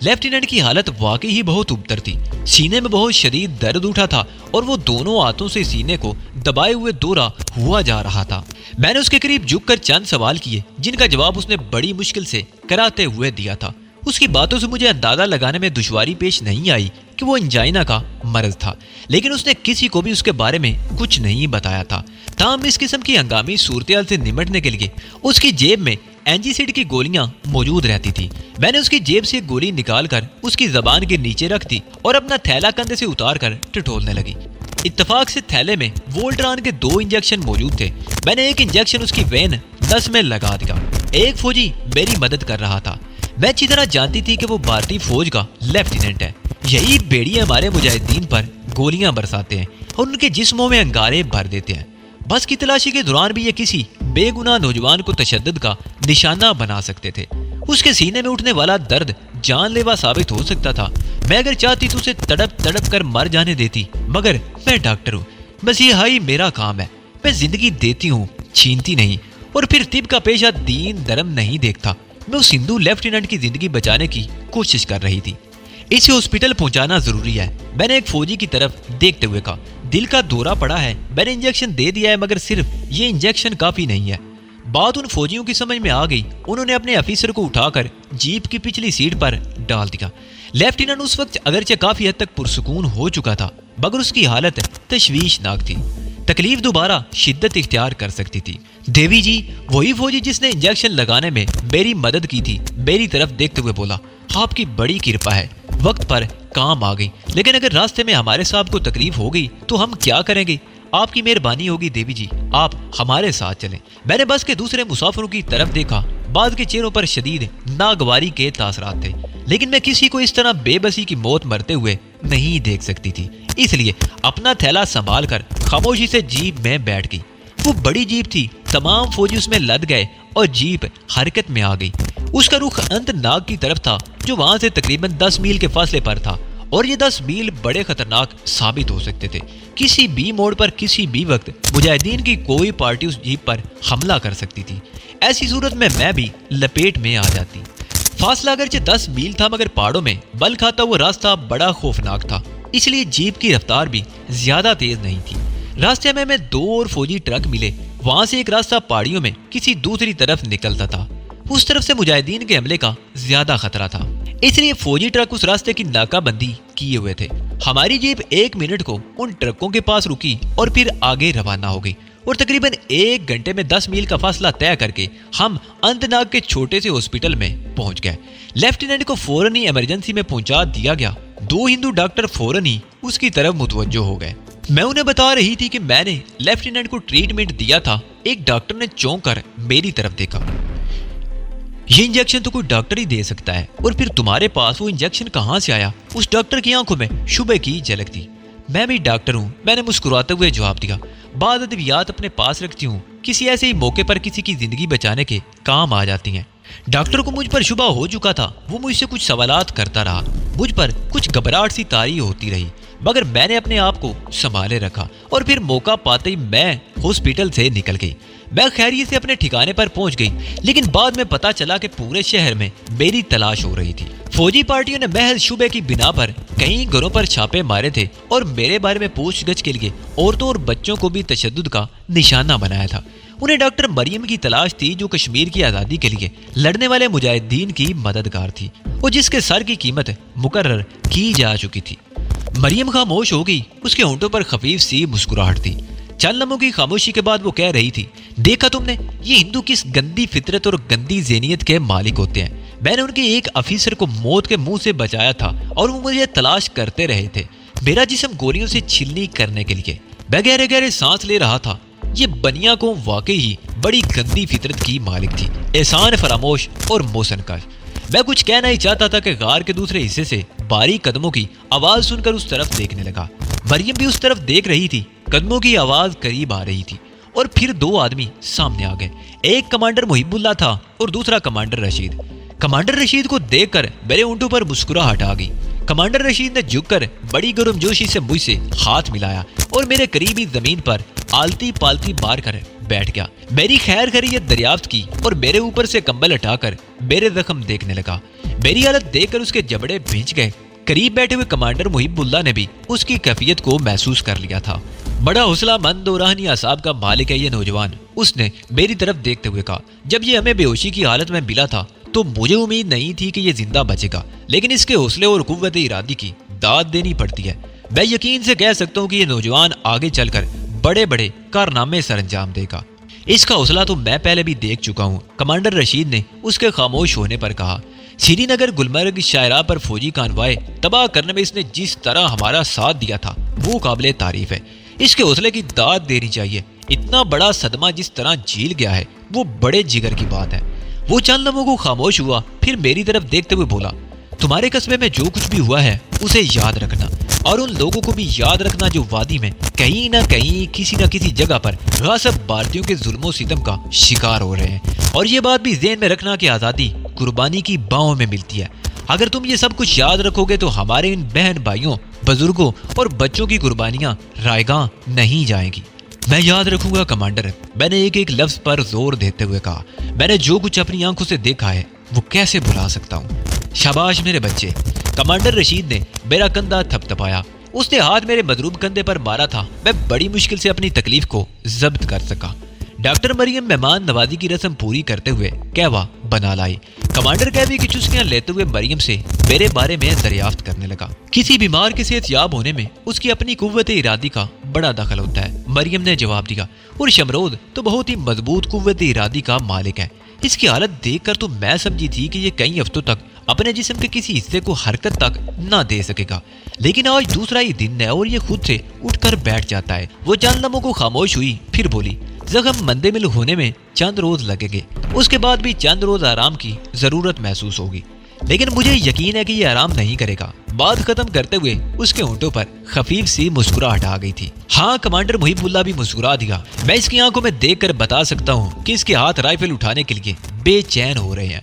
Lieutenant کی حالت واقعی ہی بہت ابتر تھی. سینے میں بہت شدید درد اٹھا تھا اور وہ دونوں ہاتھوں سے سینے کو دبائے ہوئے دورہ ہوا جا رہا تھا. میں نے اس کے قریب جھک کر چند سوال کیے جن کا جواب اس نے بڑی مشکل سے کراتے ہوئے دیا تھا. اس کی باتوں سے مجھے اندازہ لگانے میں دشواری پیش نہیں آئی کہ وہ انجائنا کا مرض تھا، لیکن اس نے کسی کو بھی اس کے بارے میں کچھ نہیں بتایا تھا. تاہم اس قسم کی ہنگامی صورتحال سے نمٹنے کے لیے اس کی جیب میں اینجیسڈ کی گولیاں موجود رہتی تھی. میں نے اس کی جیب سے گولی نکال کر اس کی زبان کے نیچے رکھ دی اور اپنا تھیلا کندھے سے اتار کر ٹٹولنے لگی. اتفاق سے تھیلے میں وولٹران کے 2 انجیکشن موجود تھے. میں نے ایک انجیکشن اس کی وین نس میں لگا دیا. ایک فوجی میری مدد کر رہا تھا. میں اچھی طرح جانتی تھی کہ وہ بھارتی فوج کا لیفٹیننٹ ہے. یہی بھیڑیے ہمارے مجاہدین پر گولیاں برساتے ہیں اور ان کے جسموں میں انگارے بھر دیتے ہیں. بس کی تلاشی کے دوران بھی یہ کسی بے گناہ نوجوان کو تشدد کا نشانہ بنا سکتے تھے. اس کے سینے میں اٹھنے والا درد جان لیوا ثابت ہو سکتا تھا. میں اگر چاہتی تو اسے تڑپ تڑپ کر مر جانے دیتی، مگر میں ڈاکٹر ہوں. بس یہی میرا کام ہے. میں زندگی دیتی ہوں، چھینتی نہیں. اور پھر طب کا پیشہ دین دھرم نہیں دیکھتا. میں اس ہندو لیفٹیننٹ کی زندگی بچانے کی کوشش کر رہی تھی. اسے ہاسپٹل پہنچانا ضروری ہے. میں نے ایک فوجی کی طرف دیکھتے ہوئے کہا. دل کا دورہ پڑا ہے. میں نے انجیکشن دے دیا ہے، مگر صرف یہ انجیکشن کافی نہیں ہے. بات ان فوجیوں کی سمجھ میں آ گئی. انہوں نے اپنے آفیسر کو اٹھا کر جیپ کی پچھلی سیٹ پر ڈال دیا. لیفٹیننٹ اس وقت اگرچہ کافی حد تک پرسکون ہو چکا تھا، مگر اس کی حالت تشویشناک تھی. تکلیف دوبارہ شدت اختیار کر سکتی تھی. دیوی جی، وہی فوجی جس نے انجیکشن لگانے میں میری مدد کی تھی، میری طرف دیکھتے ہوئے بولا. آپ کی بڑی کرپا ہے، وقت پر کام آ گئی. لیکن اگر راستے میں ہمارے صاحب کو تکلیف ہو گئی تو ہم کیا کریں گے؟ آپ کی مہربانی ہوگی دیوی جی، آپ ہمارے ساتھ چلیں. میں نے بس کے دوسرے مسافروں کی طرف دیکھا. بعض کے چہروں پر شدید ناگواری کے تاثرات تھے، لیکن میں کسی کو اس طرح بے بسی کی موت مرتے ہوئے نہیں دیکھ سکتی تھی. اس لیے اپنا تھیلا سنبھال کر خاموشی سے جیپ میں بیٹھ گئی. وہ بڑی جیپ تھی. تمام فوجی اس میں لد گئے اور جیپ حرکت میں آ گئی. اس کا رخ انت ناگ کی طرف تھا، جو وہاں سے تقریباً 10 میل کے فاصلے پر تھا، اور یہ 10 میل بڑے خطرناک ثابت ہو سکتے تھے. کسی بھی موڑ پر کسی بھی وقت مجاہدین کی کوئی پارٹی اس جیپ پر حملہ کر سکتی تھی. ایسی صورت میں بھی لپیٹ میں آ جاتی. فاصلہ اگرچہ 10 میل تھا، مگر پہاڑوں میں بل کھاتا ہوا راستہ بڑا خوفناک تھا. اس لیے جیپ کی رفتار بھی زیادہ تیز نہیں تھی. راستے میں 2 اور فوجی ٹرک ملے. وہاں سے ایک راستہ پہاڑیوں میں کسی دوسری طرف نکلتا تھا. اس طرف سے مجاہدین کے حملے کا زیادہ خطرہ تھا، اس لیے فوجی ٹرک اس راستے کی ناکہ بندی کیے ہوئے تھے. ہماری جیپ 1 منٹ کو ان ٹرکوں کے پاس رکی اور پھر آگے روانہ ہو گئی، اور تقریباً 1 گھنٹے میں 10 میل کا فاصلہ طے کر کے ہم انت ناگ کے چھوٹے سے ہاسپٹل میں پہنچ گئے. لیفٹیننٹ کو فوراً ہی ایمرجنسی میں پہنچا دیا گیا. 2 ہندو ڈاکٹر فوراً ہی اس کی طرف متوجہ ہو گئے. میں انہیں بتا رہی تھی کہ میں نے لیفٹیننٹ کو ٹریٹمنٹ دیا تھا. ایک ڈاکٹر نے چونک کر میری طرف دیکھا. یہ انجیکشن تو کوئی ڈاکٹر ہی دے سکتا ہے، اور پھر تمہارے پاس وہ انجیکشن کہاں سے آیا؟ اس ڈاکٹر کی آنکھوں میں شبہ کی جھلک تھی. میں بھی ڈاکٹر ہوں، میں نے مسکراتے ہوئے جواب دیا. بعض ادویات اپنے پاس رکھتی ہوں، کسی ایسے ہی موقع پر کسی کی زندگی بچانے کے کام آ جاتی ہیں. ڈاکٹر کو مجھ پر شبہ ہو چکا تھا. وہ مجھ سے کچھ سوالات کرتا رہا. مجھ پر کچھ گھبراہٹ سی طاری ہوتی رہی، مگر میں نے اپنے آپ کو سنبھالے رکھا، اور پھر موقع پاتے ہی میں ہاسپٹل سے نکل گئی. میں خیریت سے اپنے ٹھکانے پر پہنچ گئی، لیکن بعد میں پتا چلا کہ پورے شہر میں میری تلاش ہو رہی تھی. فوجی پارٹیوں نے محض شبے کی بنا پر کئی گھروں پر چھاپے مارے تھے اور میرے بارے میں پوچھ گچھ کے لیے عورتوں اور بچوں کو بھی تشدد کا نشانہ بنایا تھا. انہیں ڈاکٹر مریم کی تلاش تھی، جو کشمیر کی آزادی کے لیے لڑنے والے مجاہدین کی مددگار تھی اور جس کے سر کی قیمت مقرر کی جا چکی تھی. مریم خاموش ہو گئی. اس کے ہونٹوں پر خفیف سی مسکراہٹ تھی. چند لمحوں کی خاموشی کے بعد وہ کہہ رہی تھی، دیکھا تم نے یہ ہندو کس گندی فطرت اور گندی ذہنیت کے مالک ہوتے ہیں. میں نے ان کے ایک آفیسر کو موت کے منہ سے بچایا تھا اور وہ مجھے تلاش کرتے رہے تھے، میرا جسم گولیوں سے چھلنی کرنے کے لیے. میں گہرے گہرے سانس لے رہا تھا. یہ بنیا کو واقعی ہی بڑی گندی فطرت کی مالک تھی، احسان فراموش اور موسن کش. میں کچھ کہنا ہی چاہتا تھا کہ غار کے دوسرے حصے سے باریک قدموں کی آواز سن کر اس طرف دیکھنے لگا. مریم بھی اس طرف دیکھ رہی تھی. قدموں کی آواز قریب آ رہی تھی اور پھر 2 آدمی سامنے آ گئے. ایک کمانڈر محب اللہ تھا اور دوسرا کمانڈر رشید. کمانڈر رشید کو دیکھ کر میرے اونٹوں پر مسکراہٹ آ گئی. کمانڈر رشید نے جھک کر بڑی گرم جوشی سے مجھ سے ہاتھ ملایا اور میرے قریبی زمین پر آلتی پالتی مار کر بیٹھ گیا، میری خیر خیریت دریافت کی اور میرے اوپر سے کمبل ہٹا کر میرے زخم دیکھنے لگا۔ میری حالت دیکھ کر اس کے جبڑے بھیج گئے۔ قریب بیٹھے ہوئے کمانڈر محب اللہ نے بھی اس کی کیفیت کو محسوس کر لیا تھا۔ بڑا حوصلہ مند اور روحانی اعصاب کا مالک ہے یہ نوجوان، اس نے میری طرف دیکھتے ہوئے کہا۔ جب یہ ہمیں بے ہوشی کی حالت میں ملا تھا تو مجھے امید نہیں تھی کہ یہ زندہ بچے گا، لیکن اس کے حوصلے اور قوت ارادی کی داد دینی پڑتی ہے۔ میں یقین سے کہہ سکتا ہوں کہ یہ نوجوان آگے چل کر بڑے بڑے کارنامے سر انجام دے گا۔ اس کا حوصلہ تو میں پہلے بھی دیکھ چکا ہوں، کمانڈر رشید نے اس کے خاموش ہونے پر کہا۔ سری نگر گلمرگ شاہراہ پر فوجی کانوائے تباہ کرنے میں اس نے جس طرح ہمارا ساتھ دیا تھا وہ قابل تعریف ہے۔ اس کے حوصلے کی داد دینی چاہیے۔ اتنا بڑا صدمہ جس طرح جھیل گیا ہے وہ بڑے جگر کی بات ہے۔ وہ چند لمحوں کو خاموش ہوا، پھر میری طرف دیکھتے ہوئے بولا، تمہارے قصبے میں جو کچھ بھی ہوا ہے اسے یاد رکھنا، اور ان لوگوں کو بھی یاد رکھنا جو وادی میں کہیں نہ کہیں کسی نہ کسی جگہ پر غاصب بھارتیوں کے ظلم و ستم کا شکار ہو رہے ہیں۔ اور یہ بات بھی ذہن میں رکھنا کہ آزادی قربانی کی باہوں میں ملتی ہے۔ اگر تم یہ سب کچھ یاد رکھو گے تو ہمارے ان بہن بھائیوں، بزرگوں اور بچوں کی قربانیاں رائیگاں نہیں جائیں گی۔ میں یاد رکھوں گا کمانڈر، میں نے ایک ایک لفظ پر زور دیتے ہوئے کہا۔ میں نے جو کچھ اپنی آنکھوں سے دیکھا ہے وہ کیسے بھلا سکتا ہوں۔ شاباش میرے بچے، کمانڈر رشید نے میرا کندھا تھپ تھپایا۔ اس نے ہاتھ میرے مضروب کندھے پر مارا تھا۔ میں بڑی مشکل سے اپنی تکلیف کو ضبط کر سکا۔ ڈاکٹر مریم مہمان نوازی کی رسم پوری کرتے ہوئے کہوا بنا لائی۔ کمانڈر کہوی کی چسکیاں لیتے ہوئے مریم سے میرے بارے میں دریافت کرنے لگا۔ کسی بیمار کے صحت یاب ہونے میں اس کی اپنی قوت ارادی کا بڑا دخل ہوتا ہے، مریم نے جواب دیا، اور شمرود تو بہت ہی مضبوط قوت ارادی کا مالک ہے۔ اس کی حالت دیکھ کر تو میں سمجھی تھی کہ یہ کئی ہفتوں تک اپنے جسم کے کسی حصے کو حرکت تک نہ دے سکے گا، لیکن آج دوسرا ہی دن ہے اور یہ خود سے اٹھ کر بیٹھ جاتا ہے۔ وہ چند لمحوں کو خاموش ہوئی، پھر بولی، زخم مندمل ہونے میں چند روز لگیں گے، اس کے بعد بھی چند روز آرام کی ضرورت محسوس ہوگی، لیکن مجھے یقین ہے کہ یہ آرام نہیں کرے گا۔ بات ختم کرتے ہوئے اس کے ہونٹوں پر خفیف سی مسکراہٹ آ گئی تھی۔ ہاں، کمانڈر محب اللہ بھی مسکرا دیا۔ میں اس کی آنکھوں میں دیکھ کر بتا سکتا ہوں کہ اس کے ہاتھ رائفل اٹھانے کے لیے بے چین ہو رہے ہیں۔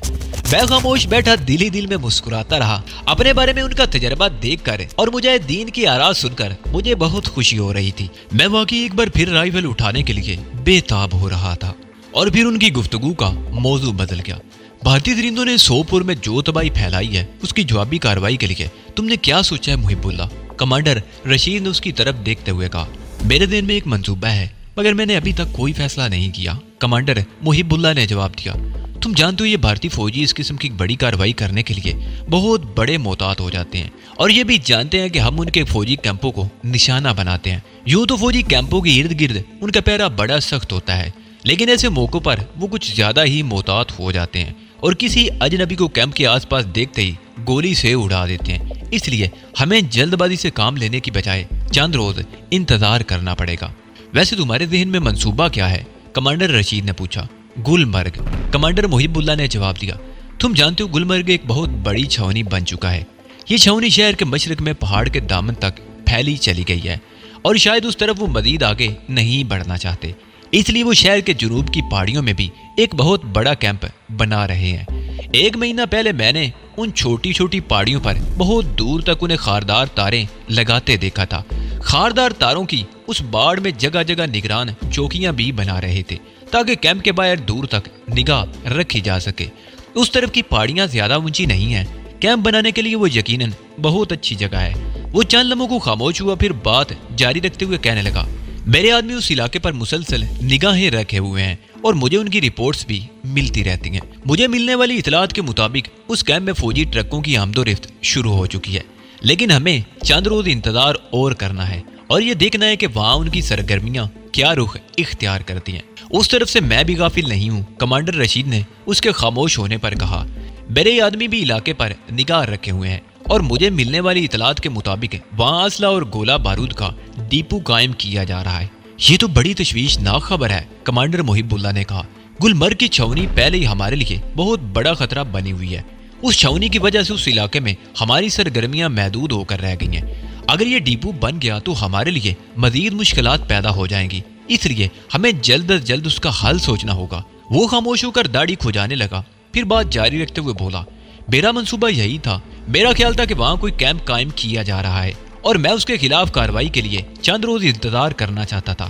میں خاموش بیٹھا دل ہی دل میں مسکراتا رہا۔ اپنے بارے میں ان کا تجربہ دیکھ کر اور مجاہدین کی آراء سن کر مجھے بہت خوشی ہو رہی تھی۔ میں واقعی ایک بار پھر رائفل اٹھانے کے لیے بے تاب ہو رہا تھا۔ اور پھر ان کی گفتگو کا موضوع بدل گیا۔ بھارتی درندوں نے سوپور میں جو تباہی پھیلائی ہے اس کی جوابی کارروائی کے لیے تم نے کیا سوچا ہے محب اللہ؟ کمانڈر رشید نے اس کی طرف دیکھتے ہوئے کہا، میرے ذہن میں ایک منصوبہ ہے مگر میں نے ابھی تک کوئی فیصلہ نہیں کیا۔ کمانڈر محب اللہ نے جواب دیا، تم جانتے ہو یہ بھارتی فوجی اس قسم کی بڑی کارروائی کرنے کے لیے بہت بڑے محتاط ہو جاتے ہیں، اور یہ بھی جانتے ہیں کہ ہم ان کے فوجی کیمپوں کو نشانہ بناتے ہیں۔ یوں تو فوجی کیمپوں کے ارد گرد ان کا پہرا بڑا سخت ہوتا ہے، لیکن ایسے موقعوں پر وہ کچھ زیادہ ہی محتاط ہو جاتے ہیں اور کسی اجنبی کو کیمپ کے آس پاس دیکھتے ہی گولی سے اڑا دیتے ہیں۔ اس لیے ہمیں جلد بازی سے کام لینے کی بجائے چند روز انتظار کرنا پڑے گا۔ ویسے تمہارے ذہن میں منصوبہ کیا ہے؟ کمانڈر رشید نے پوچھا۔ گلمرگ، کمانڈر محب اللہ نے جواب دیا۔ تم جانتے ہو گلمرگ ایک بہت بڑی چھاونی بن چکا ہے۔ یہ چھاونی شہر کے مشرق میں پہاڑ کے دامن تک پھیلی چلی گئی ہے، اور شاید اس طرف وہ مزید آگے نہیں بڑھنا چاہتے، اس لیے وہ شہر کے جنوب کی پہاڑیوں میں بھی ایک بہت بڑا کیمپ بنا رہے ہیں۔ 1 مہینہ پہلے میں نے ان چھوٹی چھوٹی پہاڑیوں پر بہت دور تک انہیں خاردار تاریں لگاتے دیکھا تھا۔ خاردار تاروں کی اس باڑ میں جگہ جگہ نگران چوکیاں بھی بنا رہے تھے تاکہ کیمپ کے باہر دور تک نگاہ رکھی جا سکے۔ اس طرف کی پہاڑیاں زیادہ اونچی نہیں ہیں، کیمپ بنانے کے لیے وہ یقیناً بہت اچھی جگہ ہے۔ وہ چند لمحوں کو خاموش ہوا، پھر بات جاری رکھتے ہوئے کہنے لگا، میرے آدمی اس علاقے پر مسلسل نگاہیں رکھے ہوئے ہیں اور مجھے ان کی رپورٹس بھی ملتی رہتی ہیں۔ مجھے ملنے والی اطلاعات کے مطابق اس کیمپ میں فوجی ٹرکوں کی آمد و رفت شروع ہو چکی ہے، لیکن ہمیں چند روز انتظار اور کرنا ہے اور یہ دیکھنا ہے کہ وہاں ان کی سرگرمیاں کیا رخ اختیار کرتی ہیں۔ اس طرف سے میں بھی غافل نہیں ہوں، کمانڈر رشید نے اس کے خاموش ہونے پر کہا۔ میرے آدمی بھی علاقے پر نگاہ رکھے ہوئے ہیں اور مجھے ملنے والی اطلاعات کے مطابق وہاں اسلحہ اور گولہ بارود کا ڈیپو قائم کیا جا رہا ہے۔ یہ تو بڑی تشویشناک خبر ہے، کمانڈر محب اللہ نے کہا۔ گلمرگ کی چھاونی پہلے ہی ہمارے لیے بہت بڑا خطرہ بنی ہوئی ہے۔ اس چھاونی کی وجہ سے اس علاقے میں ہماری سرگرمیاں محدود ہو کر رہ گئی ہیں۔ اگر یہ ڈیپو بن گیا تو ہمارے لیے مزید مشکلات پیدا ہو جائیں گی، اس لیے ہمیں جلد از جلد اس کا حل سوچنا ہوگا۔ وہ خاموش ہو کر داڑھی کھجانے لگا، پھر بات جاری رکھتے ہوئے بولا، میرا منصوبہ یہی تھا۔ میرا خیال تھا کہ وہاں کوئی کیمپ قائم کیا جا رہا ہے اور میں اس کے خلاف کارروائی کے لیے چند روز انتظار کرنا چاہتا تھا۔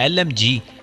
LMG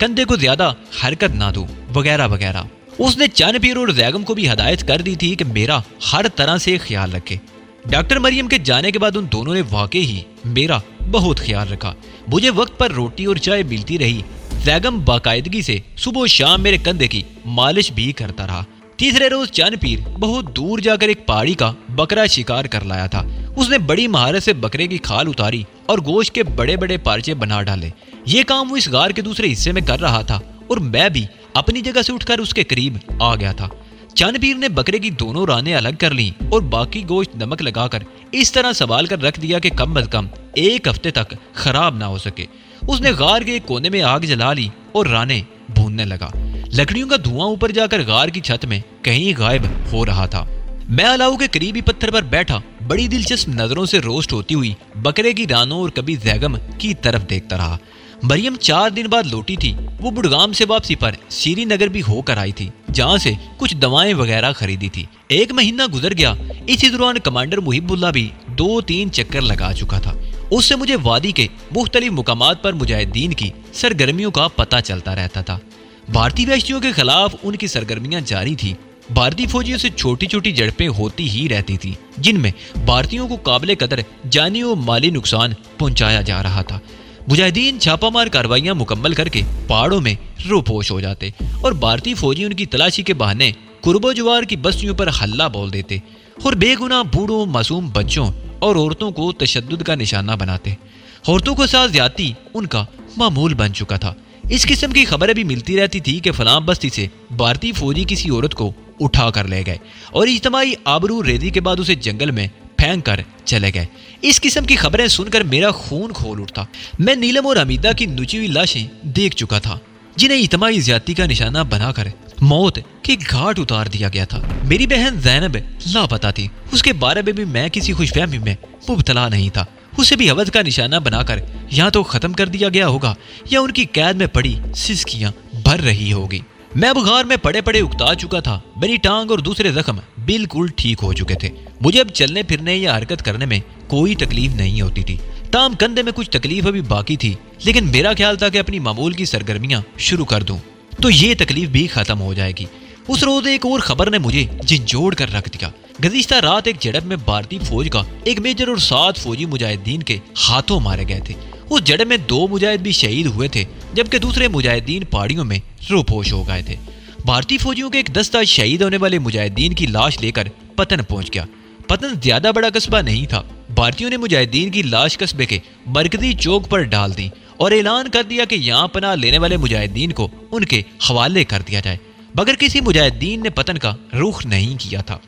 کندھے کو زیادہ حرکت نہ دو وغیرہ وغیرہ۔ اس نے چند پیر اور زیگم کو بھی ہدایت کر دی تھی کہ میرا ہر طرح سے خیال رکھے۔ ڈاکٹر مریم کے جانے کے بعد ان دونوں نے واقعی ہی میرا بہت خیال رکھا۔ مجھے وقت پر روٹی اور چائے ملتی رہی۔ زیگم باقاعدگی سے صبح و شام میرے کندھے کی مالش بھی کرتا رہا۔ تیسرے روز چند پیر بہت دور جا کر ایک پہاڑی کا بکرا شکار کر لایا تھا۔ اس نے بڑی مہارت سے بکرے کی کھال اتاری اور گوشت کے بڑے بڑے پارچے بنا ڈالے۔ یہ کام وہ اس غار کے دوسرے حصے میں کر رہا تھا اور میں بھی اپنی جگہ سے اٹھ کر اس کے قریب آ گیا تھا۔ چند پیر نے بکرے کی دونوں رانیں الگ کر لیں اور باقی گوشت نمک لگا کر اس طرح سنبھال کر رکھ دیا کہ کم از کم 1 ہفتے تک خراب نہ ہو سکے۔ اس نے غار کے ایک کونے میں آگ جلا لی اور رانیں بھوننے لگا۔ لکڑیوں کا دھواں اوپر جا کر غار کی چھت میں کہیں غائب ہو رہا تھا۔ میں الاؤ کے قریبی پتھر پر بیٹھا بڑی دلچسپ نظروں سے روسٹ ہوتی ہوئی بکرے کی رانوں اور کبھی زیگم کی طرف دیکھتا رہا۔ مریم 4 دن بعد لوٹی تھی۔ وہ بڑگام سے واپسی پر سری نگر بھی ہو کر آئی تھی، جہاں سے کچھ دوائیں وغیرہ خریدی تھی۔ 1 مہینہ گزر گیا۔ اسی دوران کمانڈر محب اللہ بھی 2-3 چکر لگا چکا تھا۔ اس سے مجھے وادی کے مختلف مقامات پر مجاہدین کی سرگرمیوں کا پتہ چلتا رہتا تھا۔ بھارتی وحشیوں کے خلاف ان کی سرگرمیاں جاری تھی۔ بھارتی فوجیوں سے چھوٹی چھوٹی جھڑپیں ہوتی ہی رہتی تھی، جن میں بھارتیوں کو قابل قدر جانی و مالی نقصان پہنچایا جا رہا تھا۔ مجاہدین چھاپہ مار کارروائیاں مکمل کر کے پہاڑوں میں روپوش ہو جاتے اور بھارتی فوجی ان کی تلاشی کے بہانے قرب و جوار کی بستیوں پر حلہ بول دیتے اور بے گناہ بوڑھوں، معصوم بچوں اور عورتوں کو تشدد کا نشانہ بناتے۔ عورتوں کو ساتھ زیادتی ان کا معمول بن چکا تھا۔ اس قسم کی خبریں بھی ملتی رہتی تھی کہ فلاں بستی سے بھارتی فوجی کسی عورت کو اٹھا کر لے گئے اور اجتماعی آبرو ریزی کے بعد اسے جنگل میں پھینک کر چلے گئے۔ اس قسم کی خبریں سن کر میرا خون کھول اٹھتا۔ میں نیلم اور حمیدہ کی نچی ہوئی لاشیں دیکھ چکا تھا، جنہیں اجتماعی زیادتی کا نشانہ بنا کر موت کے گھاٹ اتار دیا گیا تھا۔ میری بہن زینب لاپتہ تھی۔ اس کے بارے میں بھی میں کسی خوش فہمی میں مبتلا نہیں تھا۔ اسے بھی حوث کا نشانہ بنا کر یا تو ختم کر دیا گیا ہوگا یا ان کی قید میں پڑی سسکیاں بھر رہی ہوگی۔ میں اب غار میں پڑے پڑے اکتا چکا تھا۔ میری ٹانگ اور دوسرے زخم بالکل ٹھیک ہو چکے تھے۔ مجھے اب چلنے پھرنے یا حرکت کرنے میں کوئی تکلیف نہیں ہوتی تھی۔ تاہم کندھے میں کچھ تکلیف ابھی باقی تھی، لیکن میرا خیال تھا کہ اپنی معمول کی سرگرمیاں شروع کر دوں تو یہ تکلیف بھی ختم ہو جائے گی۔ اس روز ایک اور خبر نے مجھے جھنجھوڑ کر رکھ دیا۔ گزشتہ رات ایک جھڑپ میں بھارتی فوج کا ایک میجر اور 7 فوجی مجاہدین کے ہاتھوں مارے گئے تھے۔ اس جھڑپ میں 2 مجاہد بھی شہید ہوئے تھے، جبکہ دوسرے مجاہدین پہاڑیوں میں روپوش ہو گئے تھے۔ بھارتی فوجیوں کے ایک دستہ شہید ہونے والے مجاہدین کی لاش لے کر پتن پہنچ گیا۔ پتن زیادہ بڑا قصبہ نہیں تھا۔ بھارتیوں نے مجاہدین کی لاش قصبے کے مرکزی چوک پر ڈال دی اور اعلان کر دیا کہ یہاں پناہ لینے والے مجاہدین کو ان کے حوالے کر دیا جائے، مگر کسی مجاہدین نے پتن کا رخ نہیں کیا تھا۔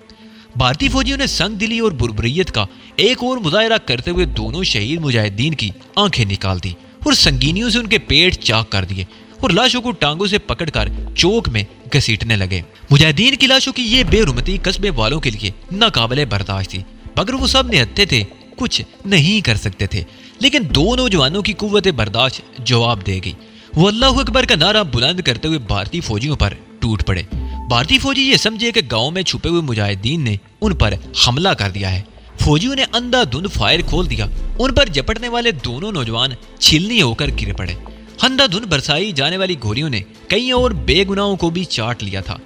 بھارتی فوجیوں نے سنگ دلی اور بربریت کا ایک اور مظاہرہ کرتے ہوئے دونوں شہید مجاہدین کی آنکھیں نکال دی اور سنگینیوں سے ان کے پیٹ چاک کر دیے اور لاشوں کو ٹانگوں سے پکڑ کر چوک میں گھسیٹنے لگے۔ مجاہدین کی لاشوں کی یہ بے رحمتی قصبے والوں کے لیے ناقابل برداشت تھی، مگر وہ سب نہتے تھے، کچھ نہیں کر سکتے تھے۔ لیکن 2 نوجوانوں کی قوت برداشت جواب دے گئی۔ وہ اللہ اکبر کا نعرہ بلند کرتے ہوئے بھارتی فوجیوں پر ٹوٹ پڑے۔ بھارتی فوجی یہ سمجھے کہ گاؤں میں چھپے ہوئے مجاہدین نے ان پر حملہ کر دیا ہے۔ فوجیوں نے اندھا دھند فائر کھول دیا۔ ان پر جپٹنے والے دونوں نوجوان چھلنی ہو کر گر پڑے۔ اندھا دھند برسائی جانے والی گولیوں نے کئی اور بے گناہوں کو بھی چاٹ لیا تھا۔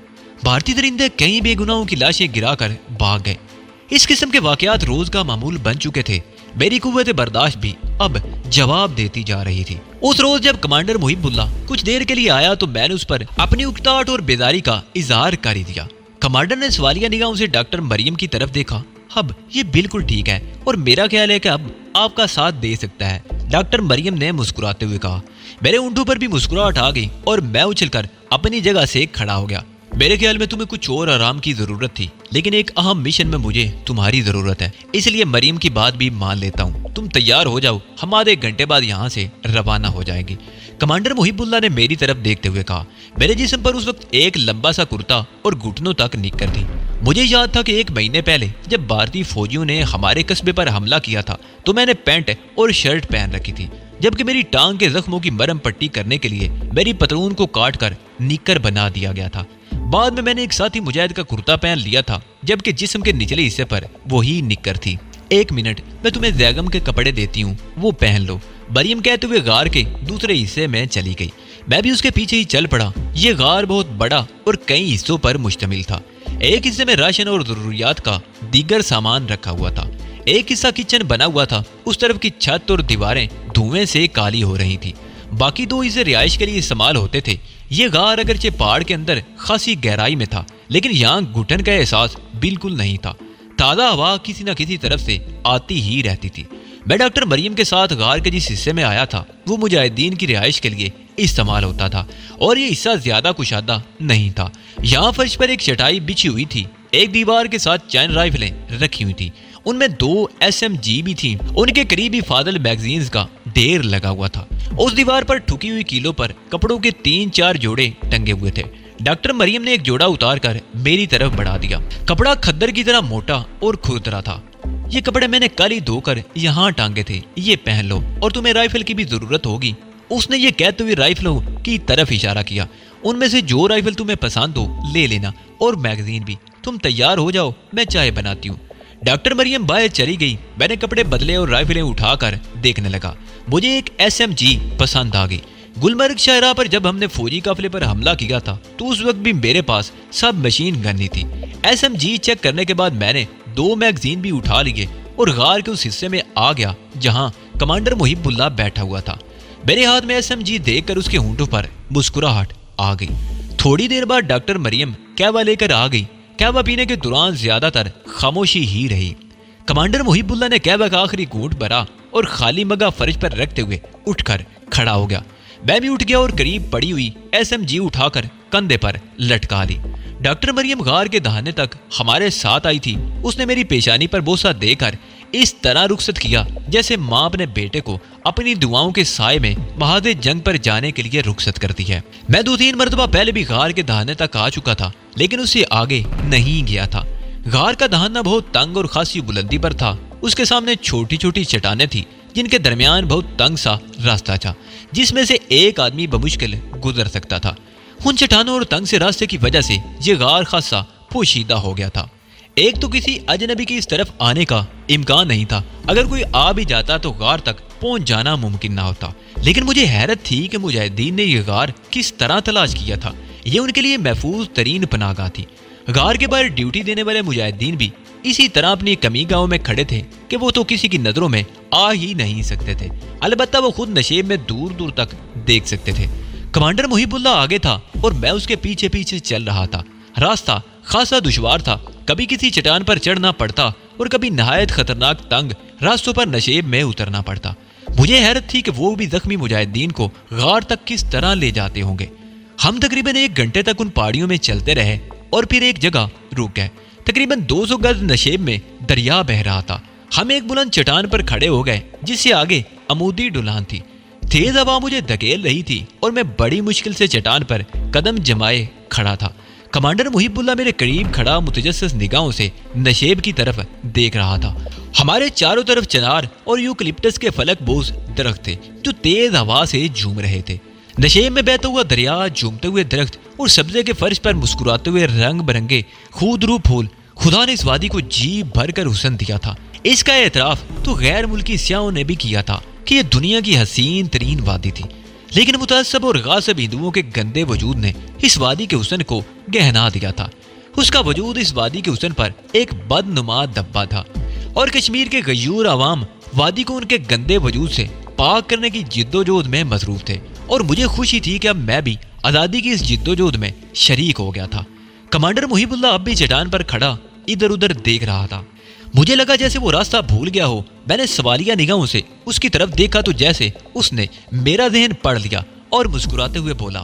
بھارتی درندے کئی بے گناہوں کی لاشیں گرا کر بھاگ گئے۔ اس قسم کے واقعات روز کا معمول بن چکے تھے۔ میری قوت برداشت بھی اب جواب دیتی جا رہی تھی۔ اس روز جب کمانڈر محب اللہ کچھ دیر کے لیے آیا تو میں نے اس پر اپنی اکتاہٹ اور بیداری کا اظہار کر ہی دیا۔ کمانڈر نے سوالیہ نگاہوں سے ڈاکٹر مریم کی طرف دیکھا۔ اب یہ بالکل ٹھیک ہے اور میرا خیال ہے کہ اب آپ کا ساتھ دے سکتا ہے، ڈاکٹر مریم نے مسکراتے ہوئے کہا۔ میرے اونٹوں پر بھی مسکراہٹ آ گئی اور میں اچھل کر اپنی جگہ سے کھڑا ہو گیا۔ میرے خیال میں تمہیں کچھ اور آرام کی ضرورت تھی، لیکن ایک اہم مشن میں مجھے تمہاری ضرورت ہے، اس لیے مریم کی بات بھی مان لیتا ہوں۔ تم تیار ہو جاؤ، ہم آدھے گھنٹے بعد یہاں سے روانہ ہو جائیں گے۔ کمانڈر محب اللہ نے میری طرف دیکھتے ہوئے کہا۔ میرے جسم پر اس وقت ایک لمبا سا کرتا اور گھٹنوں تک نکر تھی۔ مجھے یاد تھا کہ 1 مہینے پہلے جب بھارتی فوجیوں نے ہمارے قصبے پر حملہ کیا تھا تو میں نے پینٹ اور شرٹ پہن رکھی تھی، جبکہ میری ٹانگ کے زخموں کی مرہم پٹی کرنے کے لیے میری پتلون کو کاٹ کر نکر بنا دیا گیا تھا۔ بعد میں نے ایک ساتھی مجاہد کا کرتا پہن لیا تھا، جبکہ جسم کے نچلے حصے پر وہی نکر تھی۔ 1 منٹ، میں تمہیں زیگم کے کپڑے دیتی ہوں، وہ پہن لو، مریم کہتے ہوئے غار کے دوسرے حصے میں چلی گئی۔ میں بھی اس کے پیچھے ہی چل پڑا۔ یہ غار بہت بڑا اور کئی حصوں پر مشتمل تھا۔ ایک حصے میں راشن اور ضروریات کا دیگر سامان رکھا ہوا تھا۔ ایک حصہ کچن بنا ہوا تھا۔ اس طرف کی چھت اور دیواریں دھوئیں سے کالی ہو رہی تھی۔ باقی دو حصے رہائش کے لیے استعمال ہوتے تھے۔ یہ غار اگرچہ پہاڑ کے اندر خاصی گہرائی میں تھا، لیکن یہاں گھٹن کا احساس بالکل نہیں تھا۔ تازہ ہوا کسی نہ کسی طرف سے آتی ہی رہتی تھی۔ میں ڈاکٹر مریم کے ساتھ غار کے جس حصے میں آیا تھا وہ مجاہدین کی رہائش کے لیے استعمال ہوتا تھا، اور یہ حصہ زیادہ کشادہ نہیں تھا۔ یہاں فرش پر ایک چٹائی بچھی ہوئی تھی۔ ایک دیوار کے ساتھ چین رائفلیں رکھی ہوئی تھی۔ ان میں 2 SMG بھی تھیں۔ ان کے قریب ہی فاضل میگزینز کا ڈھیر لگا ہوا تھا۔ اس دیوار پر ٹھکی ہوئی کیلوں پر کپڑوں کے 3-4 جوڑے ٹنگے ہوئے تھے۔ ڈاکٹر مریم نے ایک جوڑا اتار کر میری طرف بڑھا دیا۔ کپڑا کھدر کی طرح موٹا اور کھردرا تھا۔ یہ کپڑے میں نے کل ہی دھو کر یہاں ٹانگے تھے، یہ پہن لو، اور تمہیں رائفل کی بھی ضرورت ہوگی۔ اس نے یہ کہتے ہوئے رائفلوں کی طرف اشارہ کیا۔ ان میں سے جو رائفل تمہیں پسند ہو لے لینا، اور میگزین بھی۔ تم تیار ہو جاؤ، میں چائے بناتی ہوں۔ ڈاکٹر مریم باہر چلی گئی۔ میں نے کپڑے بدلے اور رائفلیں اٹھا کر دیکھنے لگا۔ مجھے ایک SMG پسند آ گئی۔ گلمرگ شاہراہ پر جب ہم نے فوجی قافلے پر حملہ کیا تھا تو اس وقت بھی میرے پاس سب مشین گن ہی تھی۔ SMG چیک کرنے کے بعد میں نے 2 میگزین بھی اٹھا لیے اور غار کے اس حصے میں آ گیا جہاں کمانڈر محب اللہ بیٹھا ہوا تھا۔ میرے ہاتھ میں SMG دیکھ کر اس کے ہونٹوں پر مسکراہٹ آ گئی۔ تھوڑی دیر بعد ڈاکٹر مریم قہوہ لے کر آ گئی۔ قہوہ پینے کے دوران زیادہ تر خاموشی ہی رہی۔ کمانڈر محب اللہ نے قہوہ کا آخری گھونٹ بھرا اور خالی مگہ فرش پر رکھتے ہوئے اٹھ کر کھڑا ہو گیا۔ میں بھی اٹھ گیا اور قریب پڑی ہوئی SMG اٹھا کر کندھے پر لٹکا لی۔ ڈاکٹر مریم غار کے دہانے تک ہمارے ساتھ آئی تھی۔ اس نے میری پیشانی پر بوسہ دے کر اس طرح رخصت کیا جیسے ماں اپنے بیٹے کو اپنی دعاؤں کے سائے میں محاذ جنگ پر جانے کے لیے رخصت کرتی ہے۔ میں 2-3 مرتبہ پہلے بھی غار کے دہانے تک آ چکا تھا، لیکن اس سے آگے نہیں گیا تھا۔ غار کا دہانہ بہت تنگ اور خاصی بلندی پر تھا۔ اس کے سامنے چھوٹی چھوٹی چٹانیں تھیں جن کے درمیان بہت تنگ سا راستہ تھا جس میں سے ایک آدمی بمشکل گزر سکتا تھا۔ ان چٹانوں اور تنگ سے راستے کی وجہ سے یہ غار خاصا پوشیدہ ہو گیا تھا۔ ایک تو کسی اجنبی کی اس طرف آنے کا امکان نہیں تھا۔ اگر کوئی آ بھی جاتا تو غار تک پہنچ جانا ممکن نہ ہوتا۔ لیکن مجھے حیرت تھی کہ مجاہدین نے یہ غار کس طرح تلاش کیا تھا۔ یہ ان کے لیے محفوظ ترین پناہ گاہ تھی۔ غار کے باہر ڈیوٹی دینے والے مجاہدین بھی اسی طرح اپنی کمی گاہوں میں کھڑے تھے کہ وہ تو کسی کی نظروں میں آ ہی نہیں سکتے تھے، البتہ وہ خود نشیب میں دور دور تک دیکھ سکتے تھے۔ کمانڈر محب اللہ آگے تھا اور میں اس کے پیچھے پیچھے چل رہا تھا۔ راستہ خاصا دشوار تھا، کبھی کسی چٹان پر چڑھنا پڑتا اور کبھی نہایت خطرناک تنگ راستوں پر نشیب میں اترنا پڑتا۔ مجھے حیرت تھی کہ وہ بھی زخمی مجاہدین کو غار تک کس طرح لے جاتے ہوں گے۔ ہم تقریباً 1 گھنٹے تک ان پہاڑیوں میں چلتے رہے اور پھر ایک جگہ رک گئے۔ تقریباً 200 گز نشیب میں دریا بہہ رہا تھا۔ ہم ایک بلند چٹان پر کھڑے ہو گئے جس سے آگے عمودی ڈھلان تھی۔ تیز ہوا مجھے دھکیل رہی تھی اور میں بڑی مشکل سے چٹان پر قدم جمائے کھڑا تھا۔ کمانڈر محب اللہ میرے قریب کھڑا متجسس نگاہوں سے نشیب کی طرف دیکھ رہا تھا۔ ہمارے چاروں طرف چنار اور یوکلپٹس کے فلک بوز درخت تھے جو تیز ہوا سے جھوم رہے تھے۔ نشیب میں بہتا ہوا دریا، جھومتے ہوئے درخت اور سبزے کے فرش پر مسکراتے ہوئے رنگ برنگے خودرو پھول، خدا نے اس وادی کو جی بھر کر حسن دیا تھا۔ اس کا اعتراف تو غیر ملکی سیاحوں نے بھی کیا تھا کہ یہ دنیا کی حسین ترین وادی تھی، لیکن متعصب اور غاصب ہندوؤں کے گندے وجود نے اس وادی کے حسن کو گہنا دیا تھا۔ اس کا وجود اس وادی کے حسن پر ایک بدنما دبا تھا، اور کشمیر کے غیور عوام وادی کو ان کے گندے وجود سے پاک کرنے کی جد و جہد میں مصروف تھے، اور مجھے خوشی تھی کہ اب میں بھی آزادی کی اس جد و جہد میں شریک ہو گیا تھا۔ کمانڈر محب اللہ اب بھی چٹان پر کھڑا ادھر ادھر دیکھ رہا تھا۔ مجھے لگا جیسے وہ راستہ بھول گیا ہو۔ میں نے سوالیہ نگاہوں سے اس کی طرف دیکھا تو جیسے اس نے میرا ذہن پڑھ لیا اور مسکراتے ہوئے بولا،